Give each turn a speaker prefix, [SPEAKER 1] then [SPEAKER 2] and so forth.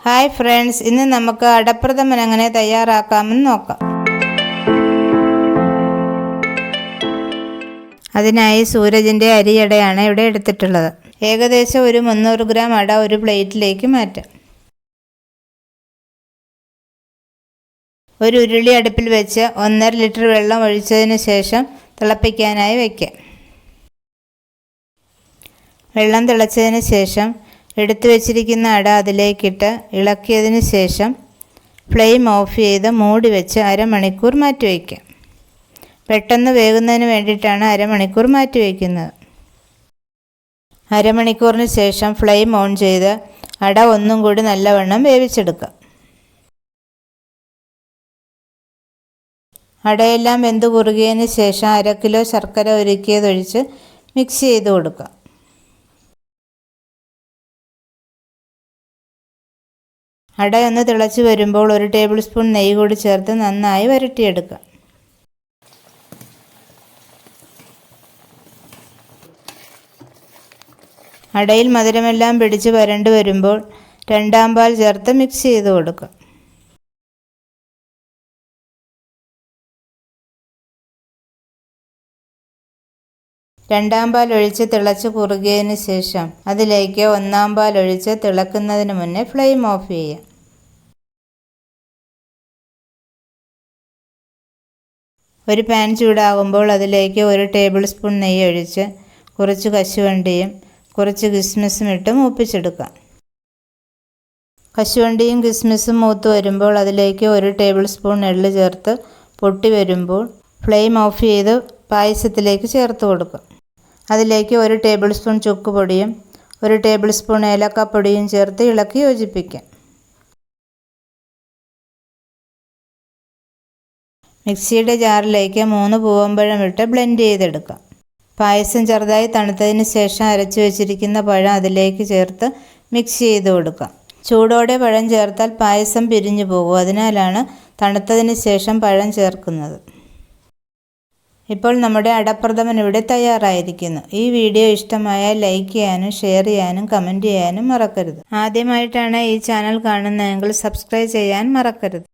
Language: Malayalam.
[SPEAKER 1] ഹായ് ഫ്രണ്ട്സ്, ഇന്ന് നമുക്ക് അടപ്രഥമൻ എങ്ങനെ തയ്യാറാക്കാമെന്ന് നോക്കാം. അതിനായി സൂരജിൻ്റെ അരിയടയാണ് ഇവിടെ എടുത്തിട്ടുള്ളത്. ഏകദേശം ഒരു 300 ഗ്രാം അട ഒരു പ്ലേറ്റിലേക്ക് മാറ്റാം. ഒരു ഉരുളി അടുപ്പിൽ വെച്ച് 1.5 ലിറ്റർ വെള്ളം ഒഴിച്ചതിന് ശേഷം തിളപ്പിക്കാനായി വയ്ക്കാം. വെള്ളം തിളച്ചതിന് ശേഷം എടുത്തു വച്ചിരിക്കുന്ന അട അതിലേക്കിട്ട് ഇളക്കിയതിന് ശേഷം ഫ്ലെയിം ഓഫ് ചെയ്ത് മൂടി വെച്ച് അരമണിക്കൂർ മാറ്റി വയ്ക്കാം. പെട്ടെന്ന് വേകുന്നതിന് വേണ്ടിയിട്ടാണ് അരമണിക്കൂർ മാറ്റി വയ്ക്കുന്നത്. അരമണിക്കൂറിന് ശേഷം ഫ്ലെയിം ഓൺ ചെയ്ത് അട ഒന്നും കൂടി നല്ലവണ്ണം വേവിച്ചെടുക്കാം. അടയെല്ലാം വെന്ത് കുറുകിയതിന് ശേഷം 1/2 കിലോ ശർക്കര ഉരുക്കിയതൊഴിച്ച് മിക്സ് ചെയ്ത് കൊടുക്കാം. അടയൊന്ന് തിളച്ച് വരുമ്പോൾ 1 ടേബിൾ സ്പൂൺ നെയ്യ് കൂടി ചേർത്ത് നന്നായി വരട്ടിയെടുക്കാം. അടയിൽ മധുരമെല്ലാം പിടിച്ച് വരണ്ട് വരുമ്പോൾ 2-ാം പാൽ ചേർത്ത് മിക്സ് ചെയ്ത് കൊടുക്കാം. രണ്ടാം പാൽ ഒഴിച്ച് തിളച്ച് കുറുകിയതിന് ശേഷം അതിലേക്ക് 1-ാം പാൽ ഒഴിച്ച് തിളക്കുന്നതിന് മുന്നേ ഫ്ലെയിം ഓഫ് ചെയ്യാം. ഒരു പാൻ ചൂടാകുമ്പോൾ അതിലേക്ക് 1 ടേബിൾ സ്പൂൺ നെയ്യ് ഒഴിച്ച് കുറച്ച് കശുവണ്ടിയും കുറച്ച് കിസ്മിസും ഇട്ട് മൂപ്പിച്ചെടുക്കാം. കശുവണ്ടിയും കിസ്മിസും മൂത്ത് വരുമ്പോൾ അതിലേക്ക് 1 ടേബിൾ സ്പൂൺ എള്ള് ചേർത്ത് പൊട്ടി വരുമ്പോൾ ഫ്ലെയിം ഓഫ് ചെയ്ത് പായസത്തിലേക്ക് ചേർത്ത് കൊടുക്കാം. അതിലേക്ക് 1 ടേബിൾ സ്പൂൺ ചുക്ക് പൊടിയും 1 ടേബിൾ സ്പൂൺ ഏലക്കപ്പൊടിയും ചേർത്ത് ഇളക്കി യോജിപ്പിക്കാം. മിക്സിയുടെ ജാറിലേക്ക് 3 പൂവമ്പഴം ഇട്ട് ബ്ലെൻഡ് ചെയ്തെടുക്കാം. പായസം ചെറുതായി തണുത്തതിന് ശേഷം അരച്ചു വെച്ചിരിക്കുന്ന പഴം അതിലേക്ക് ചേർത്ത് മിക്സ് ചെയ്ത് കൊടുക്കാം. ചൂടോടെ പഴം ചേർത്താൽ പായസം പിരിഞ്ഞു പോകും. അതിനാലാണ് തണുത്തതിന് ശേഷം പഴം ചേർക്കുന്നത്. ഇപ്പോൾ നമ്മുടെ അടപ്രഥമൻ ഇവിടെ തയ്യാറായിരിക്കുന്നു. ഈ വീഡിയോ ഇഷ്ടമായാൽ ലൈക്ക് ചെയ്യാനും ഷെയർ ചെയ്യാനും കമൻറ്റ് ചെയ്യാനും മറക്കരുത്. ആദ്യമായിട്ടാണ് ഈ ചാനൽ കാണുന്നതെങ്കിൽ സബ്സ്ക്രൈബ് ചെയ്യാൻ മറക്കരുത്.